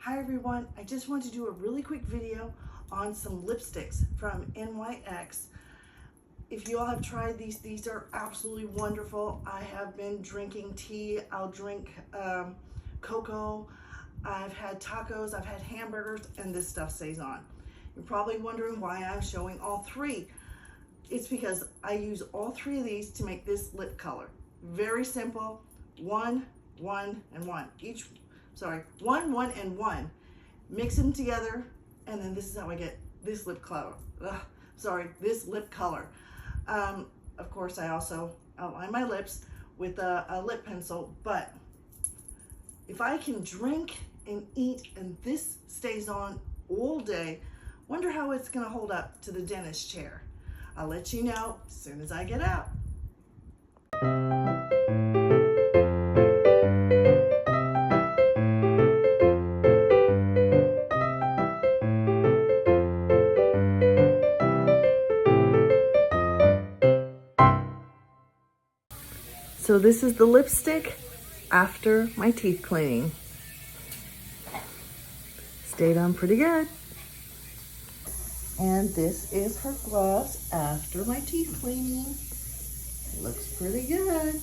Hi everyone, I just want to do a really quick video on some lipsticks from NYX. If you all have tried these are absolutely wonderful. I have been drinking tea, I'll drink cocoa, I've had tacos, I've had hamburgers, and this stuff stays on. You're probably wondering why I'm showing all three. It's because I use all three of these to make this lip color. Very simple, one, and one. One, and one. Mix them together, and then this is how I get this lip color. This lip color. Of course, I also outline my lips with a lip pencil, but if I can drink and eat and this stays on all day, wonder how it's gonna hold up to the dentist chair. I'll let you know as soon as I get out. So this is the lipstick after my teeth cleaning. Stayed on pretty good. And this is her gloss after my teeth cleaning. Looks pretty good.